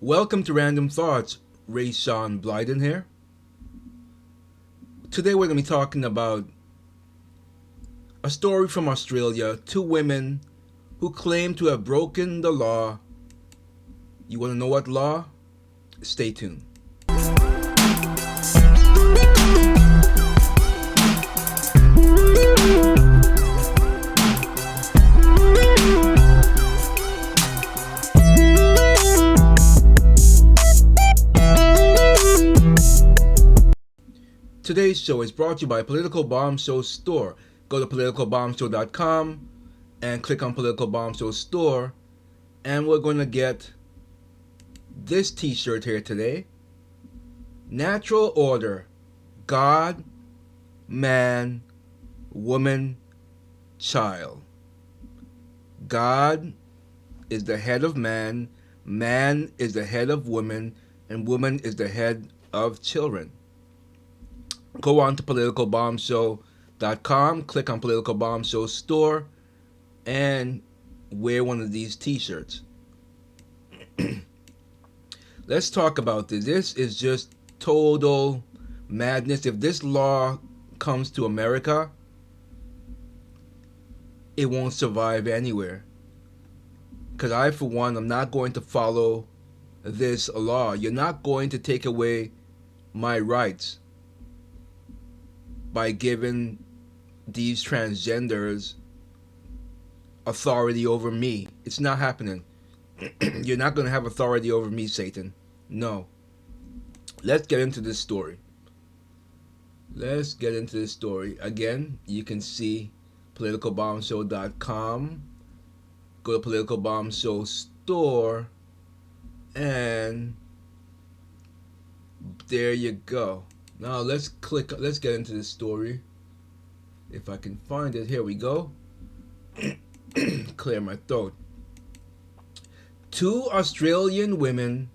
Welcome to Random Thoughts. Ray Sean Blyden here. Today we're going to be talking about a story from Australia. Two women who claim to have broken the law. You want to know what law? Stay tuned. Today's show is brought to you by Political Bomb Show Store. Go to politicalbombshow.com and click on Political Bomb Show Store, and we're going to get this t-shirt here today. Natural order. God, man, woman, child. God is the head of man is the head of woman, and woman is the head of children. Go on to politicalbombshow.com, click on Political Bomb Show Store, and wear one of these t-shirts. Let's talk about this. This is just total madness. If this law comes to America, it won't survive anywhere. Because I, for one, am not going to follow this law. You're not going to take away my rights by giving these transgenders authority over me. It's not happening. You're not going to have authority over me, Satan. No. Let's get into this story. Again, you can see politicalbombshow.com. Go to Political Bomb Show Store, and there you go. Now let's get into this story. If I can find it, here we go. Clear my throat. Two Australian women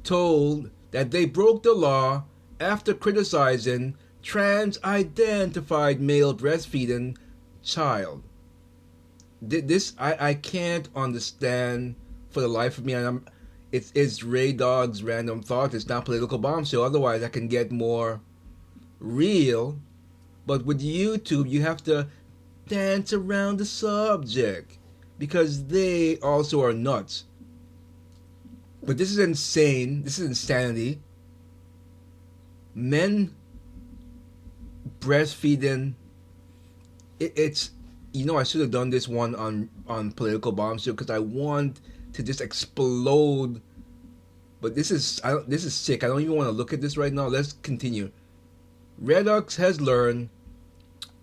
told that they broke the law after criticizing trans-identified male breastfeeding child. This I can't understand for the life of me, and it's Ray Dog's Random Thoughts. It's not Political Bomb Show. Otherwise, I can get more real. But with YouTube, you have to dance around the subject because they also are nuts. But this is insane. This is insanity. Men breastfeeding. It's I should have done this one on Political Bomb Show because I want to just explode. But this is sick. I don't even want to look at this right now. Let's continue. Redux has learned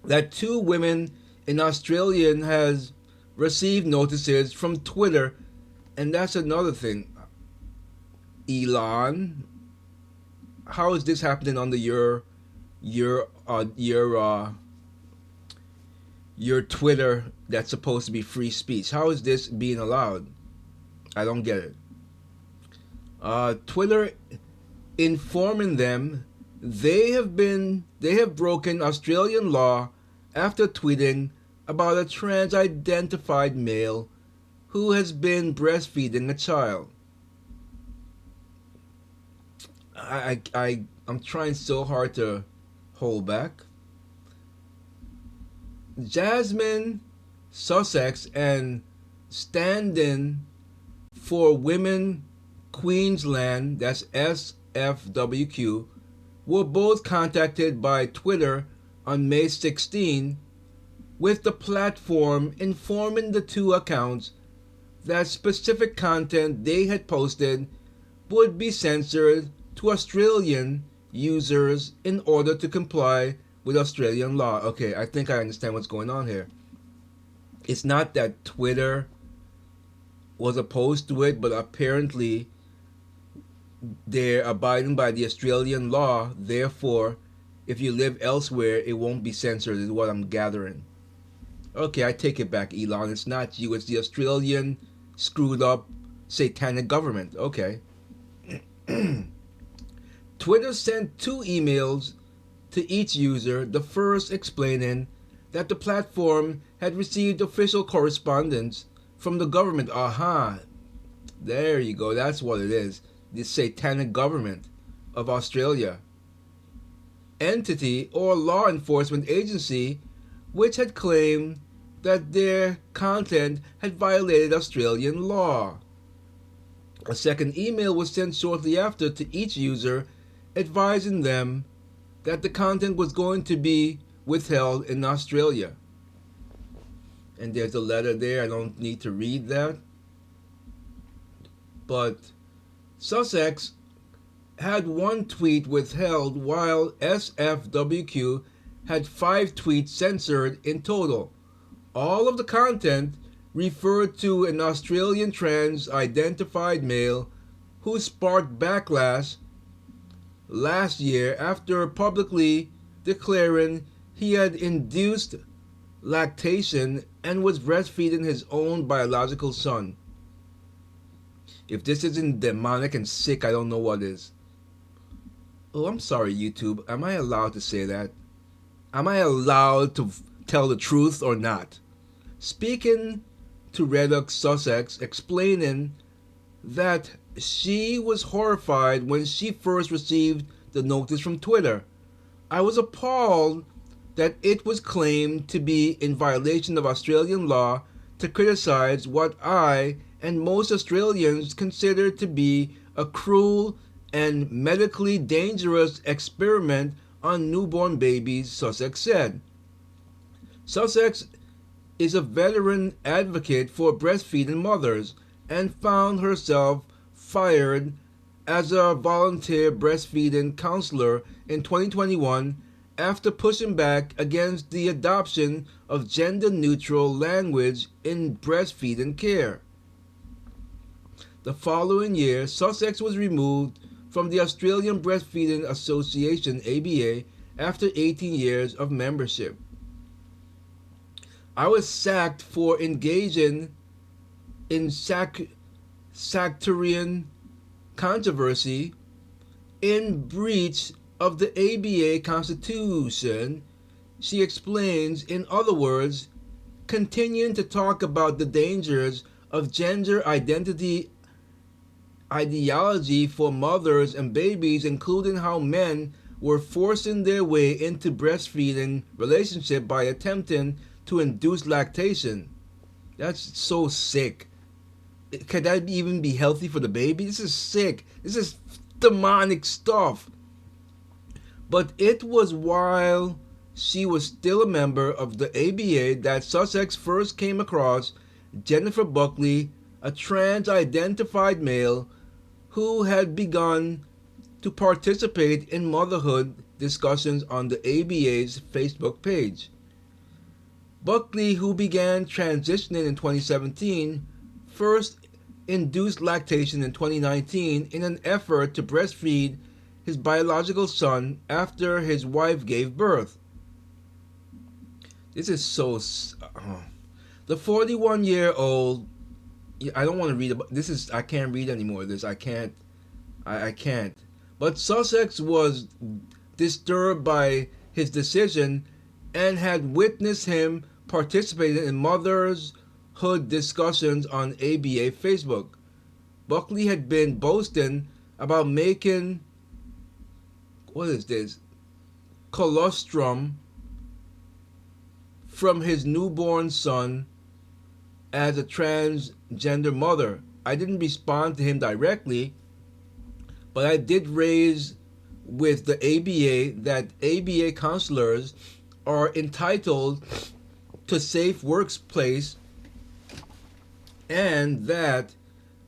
that two women in Australia has received notices from Twitter, and that's another thing. Elon, how is this happening under your Twitter that's supposed to be free speech? How is this being allowed? I don't get it. Twitter informing them they have broken Australian law after tweeting about a trans-identified male who has been breastfeeding a child. I'm trying so hard to hold back. Jasmine Sussex and stand-in for Women Queensland, that's SFWQ, were both contacted by Twitter on May 16 with the platform informing the two accounts that specific content they had posted would be censored to Australian users in order to comply with Australian law. Okay, I think I understand what's going on here. It's not that Twitter was opposed to it, but apparently they're abiding by the Australian law. Therefore, if you live elsewhere, it won't be censored, is what I'm gathering. Okay, I take it back, Elon. It's not you, it's the Australian screwed up satanic government. Okay. Twitter sent two emails to each user, the first explaining that the platform had received official correspondence from the government. Aha. There you go. That's what it is. The satanic government of Australia. Entity or law enforcement agency which had claimed that their content had violated Australian law. A second email was sent shortly after to each user advising them that the content was going to be withheld in Australia. And there's a letter there. I don't need to read that. But Sussex had one tweet withheld while SFWQ had 5 tweets censored in total. All of the content referred to an Australian trans-identified male who sparked backlash last year after publicly declaring he had induced lactation and was breastfeeding his own biological son. If this isn't demonic and sick, I don't know what is. Oh, I'm sorry, YouTube. Am I allowed to say that? Am I allowed to tell the truth or not? Speaking to Redux Sussex, explaining that she was horrified when she first received the notice from Twitter. I was appalled that it was claimed to be in violation of Australian law to criticize what I and most Australians consider to be a cruel and medically dangerous experiment on newborn babies, Sussex said. Sussex is a veteran advocate for breastfeeding mothers and found herself fired as a volunteer breastfeeding counselor in 2021 after pushing back against the adoption of gender-neutral language in breastfeeding care. The following year, Sussex was removed from the Australian Breastfeeding Association (ABA) after 18 years of membership. I was sacked for engaging in sectarian controversy in breach of the ABA Constitution, she explains. In other words, continuing to talk about the dangers of gender identity ideology for mothers and babies, including how men were forcing their way into breastfeeding relationship by attempting to induce lactation. That's so sick. Can that even be healthy for the baby? This is sick. This is demonic stuff. But it was while she was still a member of the ABA that Sussex first came across Jennifer Buckley, a trans-identified male who had begun to participate in motherhood discussions on the ABA's Facebook page. Buckley, who began transitioning in 2017, first induced lactation in 2019 in an effort to breastfeed his biological son after his wife gave birth. This is so... The 41-year-old... I don't want to read about this. I can't read anymore. I can't. But Sussex was disturbed by his decision and had witnessed him participating in motherhood discussions on ABA Facebook. Buckley had been boasting about making colostrum from his newborn son as a transgender mother. I didn't respond to him directly, but I did raise with the ABA that ABA counselors are entitled to safe workplace, and that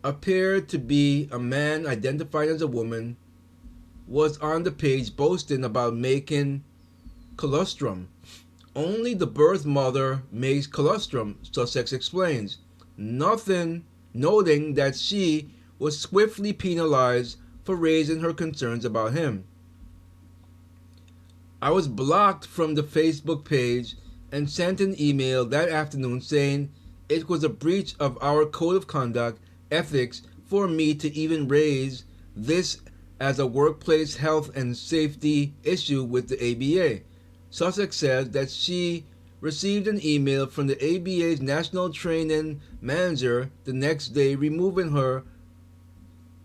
appeared to be a man identified as a woman was on the page boasting about making colostrum. Only the birth mother makes colostrum, Sussex explains, noting that she was swiftly penalized for raising her concerns about him. I was blocked from the Facebook page and sent an email that afternoon saying it was a breach of our code of conduct ethics for me to even raise this as a workplace health and safety issue with the ABA. Sussex said that she received an email from the ABA's national training manager the next day removing her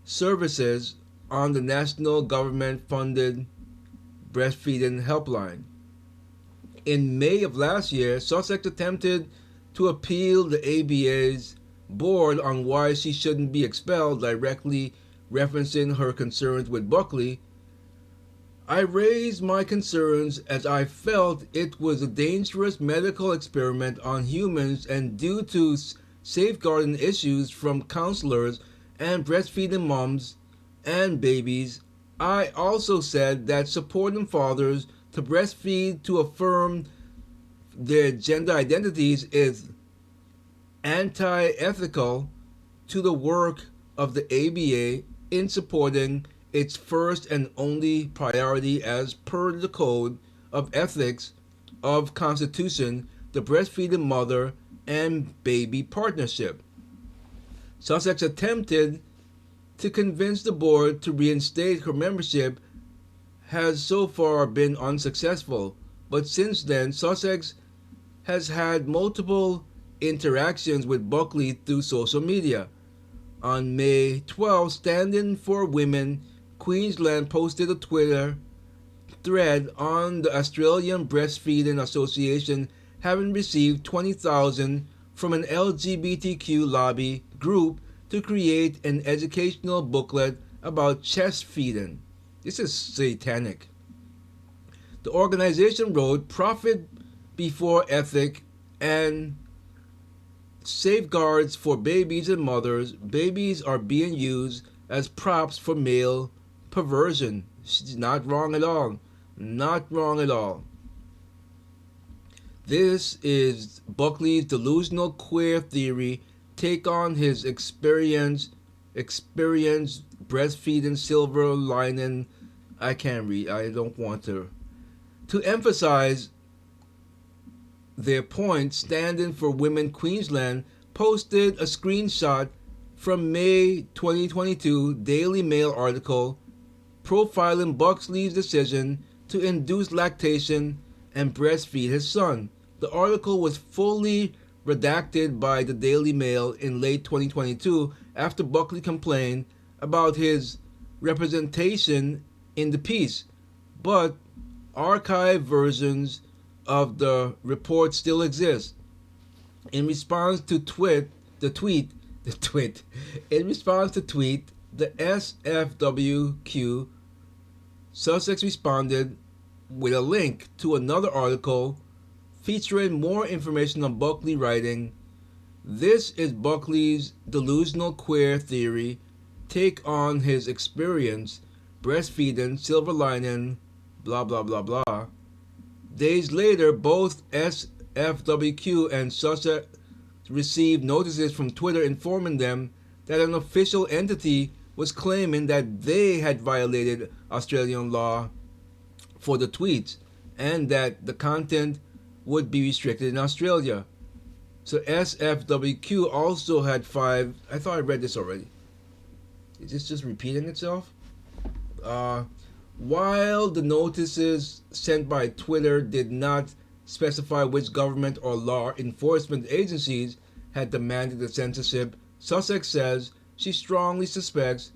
services on the national government funded breastfeeding helpline. In May of last year, Sussex attempted to appeal the ABA's board on why she shouldn't be expelled, directly referencing her concerns with Buckley. I raised my concerns as I felt it was a dangerous medical experiment on humans, and due to safeguarding issues from counselors and breastfeeding moms and babies. I also said that supporting fathers to breastfeed to affirm their gender identities is anti ethical to the work of the ABA in supporting its first and only priority as per the Code of Ethics of Constitution, the breastfeeding mother and baby partnership. Sussex attempted to convince the board to reinstate her membership has so far been unsuccessful, but since then Sussex has had multiple interactions with Buckley through social media. On May 12, Standing for Women Queensland posted a Twitter thread on the Australian Breastfeeding Association having received 20,000 from an LGBTQ lobby group to create an educational booklet about chest feeding. This is satanic. The organization wrote, "Profit before ethic and safeguards for babies and mothers. Babies are being used as props for male perversion." She's not wrong at all. Not wrong at all. This is Buckley's delusional queer theory take on his experience breastfeeding silver lining. I can't read. I don't want to. To emphasize their point, Standing for Women Queensland posted a screenshot from May 2022 Daily Mail article profiling Buckley's decision to induce lactation and breastfeed his son. The article was fully redacted by the Daily Mail in late 2022 after Buckley complained about his representation in the piece, but archived versions of the report still exist. In response to in response to tweet, the SFWQ, Sussex responded with a link to another article featuring more information on Buckley, writing, "This is Buckley's delusional queer theory take on his experience breastfeeding silver lining, blah blah blah blah." Days later, both SFWQ and Sussex received notices from Twitter informing them that an official entity was claiming that they had violated Australian law for the tweets and that the content would be restricted in Australia. So SFWQ also had 5. I thought I read this already. Is this just repeating itself? While the notices sent by Twitter did not specify which government or law enforcement agencies had demanded the censorship, Sussex says she strongly suspects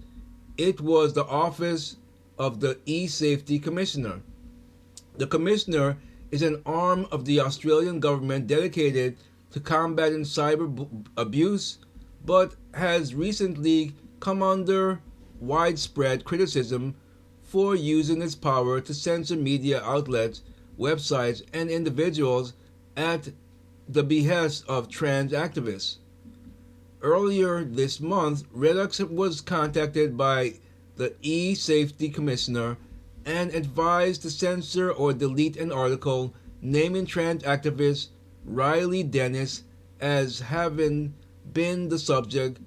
it was the office of the E-Safety Commissioner. The Commissioner is an arm of the Australian government dedicated to combating cyber abuse, but has recently come under widespread criticism for using its power to censor media outlets, websites, and individuals at the behest of trans activists. Earlier this month, Redux was contacted by the E-Safety Commissioner and advised to censor or delete an article naming trans activist Riley Dennis as having been the subject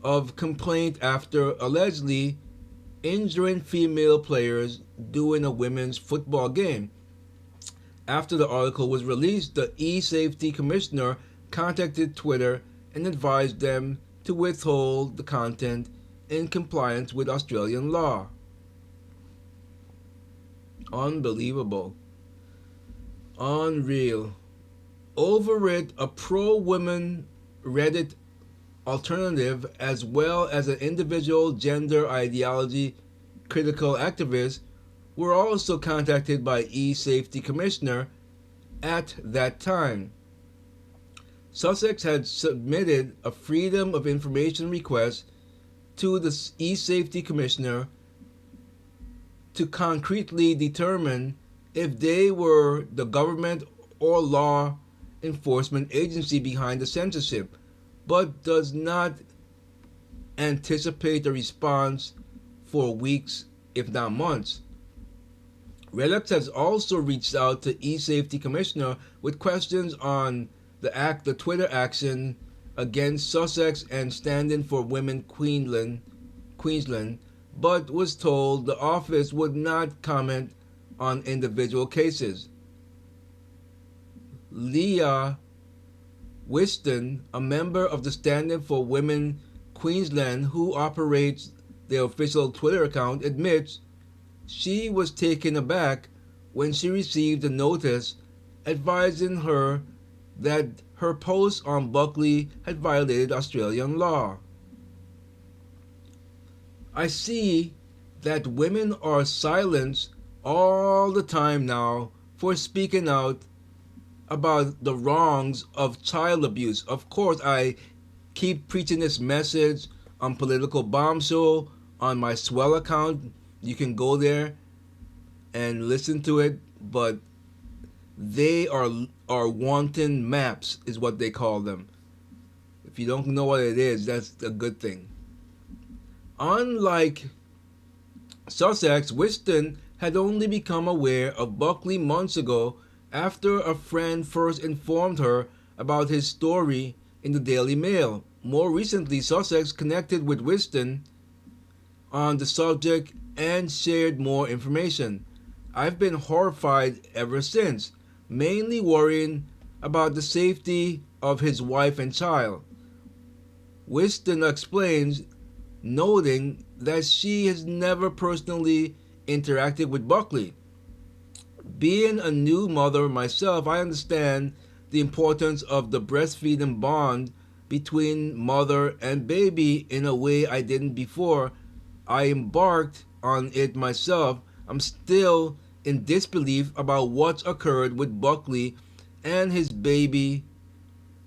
of complaint after allegedly injuring female players during a women's football game. After the article was released, the E-Safety Commissioner contacted Twitter and advised them to withhold the content in compliance with Australian law. Unbelievable. Unreal. Over it, a pro-women Reddit alternative, as well as an individual gender ideology critical activist, were also contacted by e-safety commissioner at that time. Sussex had submitted a Freedom of Information request to the e-safety commissioner to concretely determine if they were the government or law enforcement agency behind the censorship, but does not anticipate a response for weeks, if not months. REDX has also reached out to e-safety commissioner with questions on the Twitter action against Sussex and stand-in for women Queensland, but was told the office would not comment on individual cases. Leah Whiston, a member of the Stand-in for Women Queensland who operates their official Twitter account, admits she was taken aback when she received a notice advising her that her post on Buckley had violated Australian law. I see that women are silenced all the time now for speaking out about the wrongs of child abuse. Of course, I keep preaching this message on Political Bombshell on my Swell account. You can go there and listen to it, but they are wanton maps is what they call them. If you don't know what it is, that's a good thing. Unlike Sussex, Whiston had only become aware of Buckley months ago after a friend first informed her about his story in the Daily Mail. More recently, Sussex connected with Whiston on the subject and shared more information. I've been horrified ever since, mainly worrying about the safety of his wife and child. Whiston explains, noting that she has never personally interacted with Buckley. Being a new mother myself, I understand the importance of the breastfeeding bond between mother and baby in a way I didn't before I embarked on it myself. I'm still in disbelief about what's occurred with Buckley and his baby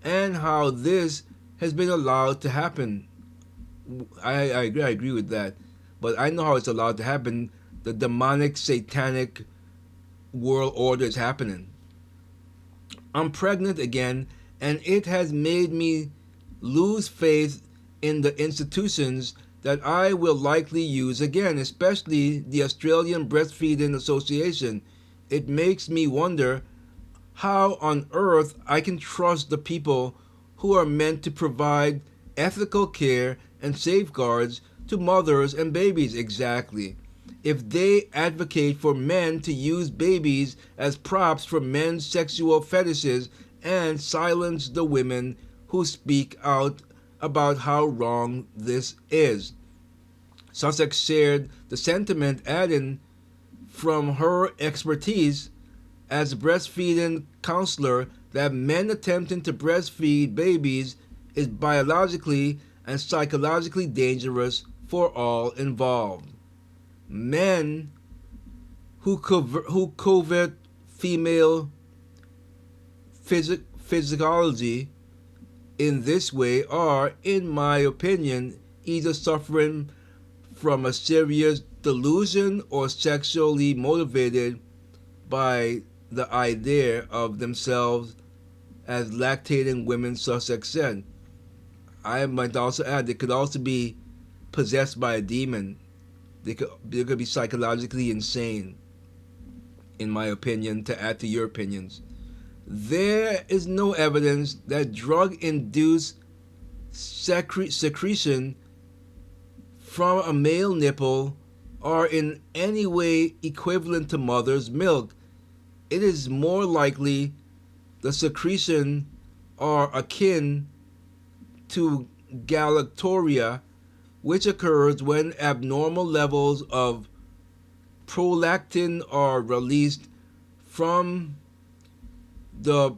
and how this has been allowed to happen. I agree with that. But I know how it's allowed to happen. The demonic, satanic world order is happening. I'm pregnant again, and it has made me lose faith in the institutions that I will likely use again, especially the Australian Breastfeeding Association. It makes me wonder how on earth I can trust the people who are meant to provide ethical care and safeguards to mothers and babies exactly. If they advocate for men to use babies as props for men's sexual fetishes and silence the women who speak out about how wrong this is. Sussex shared the sentiment, adding, from her expertise as a breastfeeding counselor, that men attempting to breastfeed babies is biologically and psychologically dangerous for all involved. Men who covet female physiology in this way are, in my opinion, either suffering from a serious delusion or sexually motivated by the idea of themselves as lactating women, Sussex said. I might also add they could also be possessed by a demon. They could be psychologically insane, in my opinion, to add to your opinions. There is no evidence that drug-induced secretion from a male nipple are in any way equivalent to mother's milk. It is more likely the secretion are akin to galactorrhea, which occurs when abnormal levels of prolactin are released from the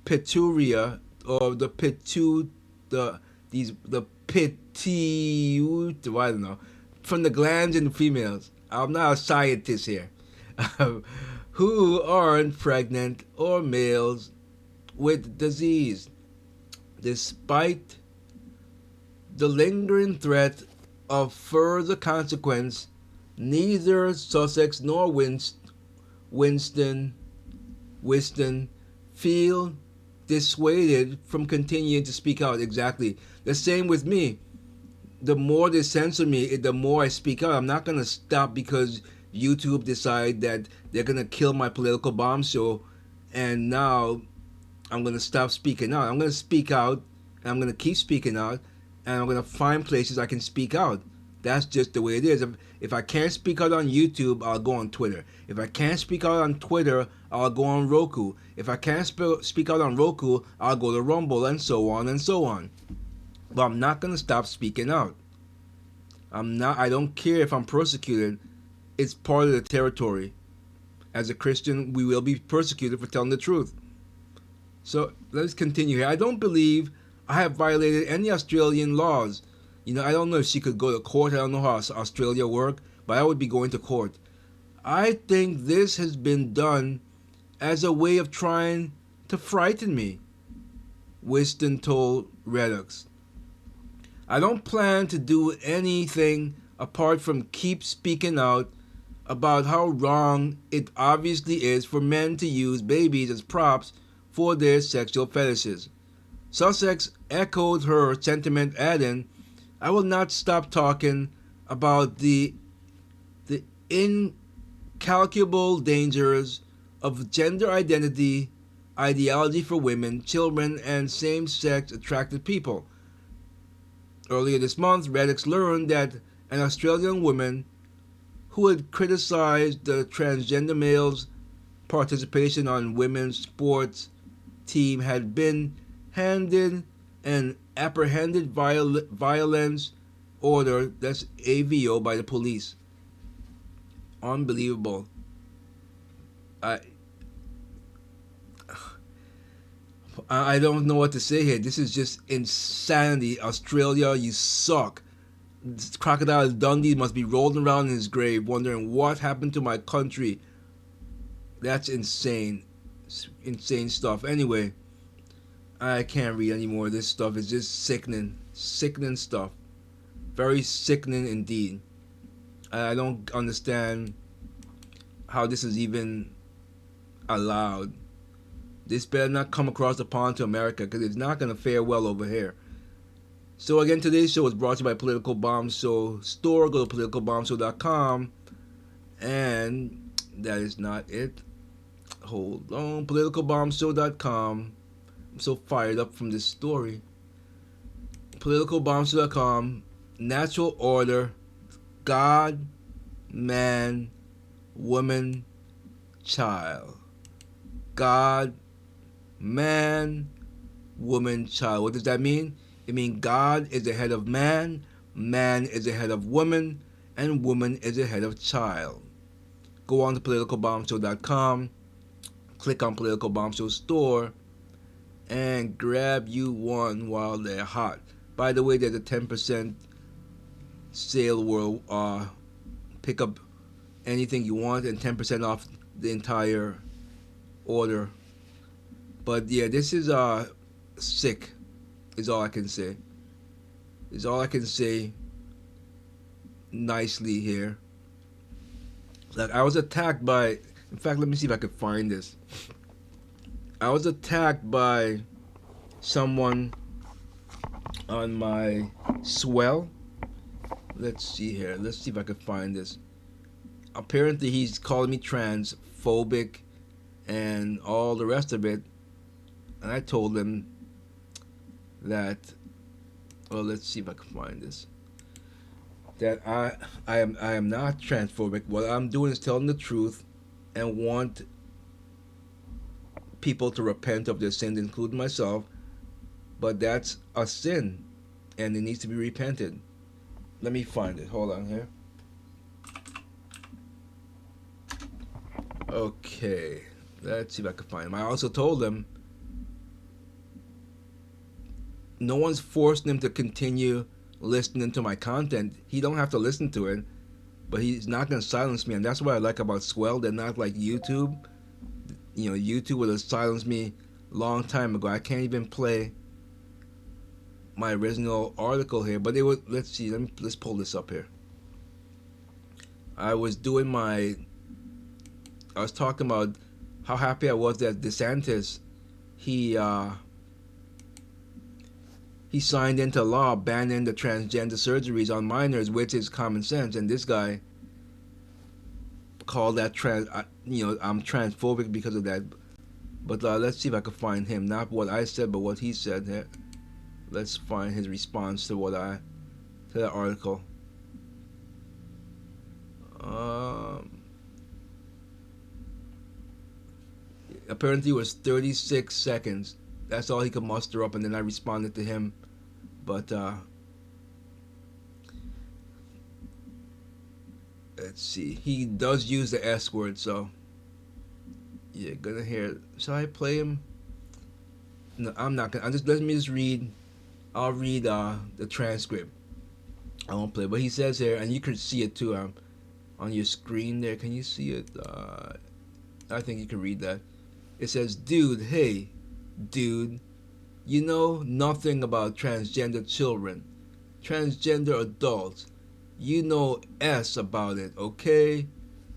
pituitary or the the pity, I don't know, from the glands in the females. I'm not a scientist here. Who aren't pregnant or males with disease, despite the lingering threat of further consequence. Neither Sussex nor Winston feel dissuaded from continuing to speak out. Exactly. The same with me. The more they censor me, the more I speak out. I'm not going to stop because YouTube decide that they're going to kill my political bomb show, and now I'm going to stop speaking out. I'm going to speak out, and I'm going to keep speaking out, and I'm going to find places I can speak out. That's just the way it is. If I can't speak out on YouTube, I'll go on Twitter. If I can't speak out on Twitter, I'll go on Roku. If I can't speak out on Roku, I'll go to Rumble, and so on and so on. But I'm not going to stop speaking out. I don't care if I'm persecuted. It's part of the territory. As a Christian, we will be persecuted for telling the truth. So let's continue here. I don't believe I have violated any Australian laws. I don't know if she could go to court. I don't know how Australia works, but I would be going to court. I think this has been done as a way of trying to frighten me, Winston told Redox. I don't plan to do anything apart from keep speaking out about how wrong it obviously is for men to use babies as props for their sexual fetishes. Sussex echoed her sentiment, adding, I will not stop talking about the incalculable dangers of gender identity, ideology for women, children, and same-sex attracted people. Earlier this month, Redox learned that an Australian woman who had criticized the transgender male's participation on women's sports team had been handed an apprehended violence order, that's AVO, by the police. Unbelievable. I don't know what to say here. This is just insanity. Australia, you suck. Crocodile Dundee must be rolling around in his grave wondering what happened to my country. That's insane. Insane stuff. Anyway, I can't read anymore. This stuff is just sickening. Sickening stuff. Very sickening indeed. I don't understand how this is even allowed. This better not come across the pond to America, because it's not going to fare well over here. So again, today's show is brought to you by Political Bomb Show store. Go to politicalbombshow.com. And that is not it. Hold on. politicalbombshow.com. I'm so fired up from this story. politicalbombshow.com. Natural order. God, man, woman, child. God, man, woman, child. What does that mean? It means God is the head of man is the head of woman, and woman is the head of child. Go on to politicalbombshow.com, click on Political Bomb Show store, and grab you one while they're hot. By the way, there's a 10% sale where pick up anything you want and 10% off the entire order. But yeah, this is sick, is all I can say. Is all I can say nicely here. Like, I was attacked by, in fact, let me see if I could find this. I was attacked by someone on my swell. Let's see here. Let's see if I could find this. Apparently he's calling me transphobic and all the rest of it. And I told him that, well, let's see if I can find this. That I am not transphobic. What I'm doing is telling the truth and want people to repent of their sins, including myself. But that's a sin, and it needs to be repented. Let me find it. Hold on here. Okay, let's see if I can find him. I also told him no one's forcing him to continue listening to my content. He don't have to listen to it, but he's not gonna silence me, and that's what I like about Swell. They're not like YouTube. You know, YouTube would have silenced me long time ago. I can't even play my original article here, but they would. Let's see. Let's pull this up here. I was doing my. I was talking about how happy I was that DeSantis he signed into law banning the transgender surgeries on minors, which is common sense. And this guy called that I'm transphobic because of that. But let's see if I can find him. Not what I said, but what he said here. Let's find his response to that article. Apparently, it was 36 seconds. That's all he could muster up, and then I responded to him. But let's see. He does use the S word, so you're gonna hear. Shall I play him? No, I'm not gonna. Let me just read. I'll read the transcript. I won't play, but he says here, and you can see it too on your screen there. Can you see it? I think you can read that. It says, "Dude, hey, dude, you know nothing about transgender children, transgender adults. You know S about it, okay?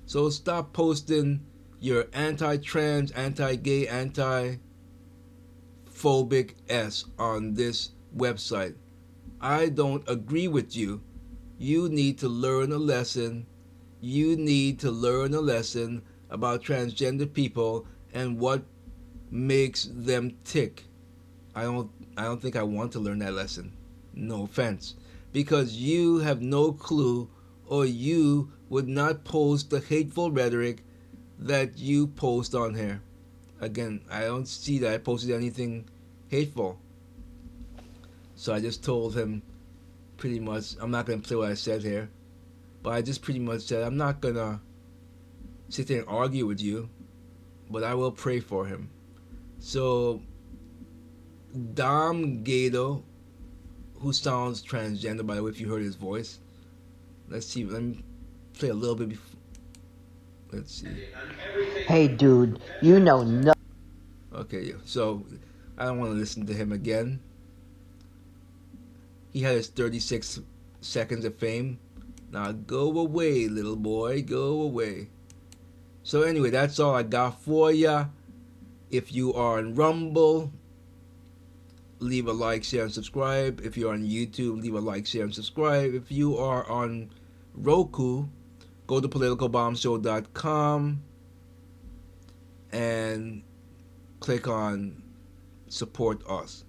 So stop posting your anti-trans, anti-gay, anti-phobic S on this website. I don't agree with you. You need to learn a lesson. You need to learn a lesson about transgender people and what makes them tick." I don't think I want to learn that lesson. No offense. Because you have no clue, or you would not post the hateful rhetoric that you post on here. Again, I don't see that I posted anything hateful. So I just told him pretty much, I'm not going to play what I said here, but I just pretty much said, I'm not going to sit there and argue with you, but I will pray for him. So, Dom Gato, who sounds transgender, by the way, if you heard his voice. Let's see, let me play a little bit before. Let's see. Hey, dude, you know nothing. Okay, so I don't want to listen to him again. He had his 36 seconds of fame. Now go away, little boy, go away. So anyway, that's all I got for ya. If you are on Rumble, leave a like, share, and subscribe. If you're on YouTube, leave a like, share, and subscribe. If you are on Roku, go to politicalbombshow.com and click on support us.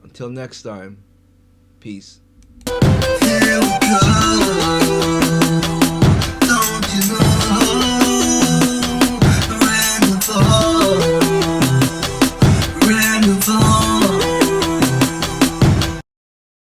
Until next time, peace.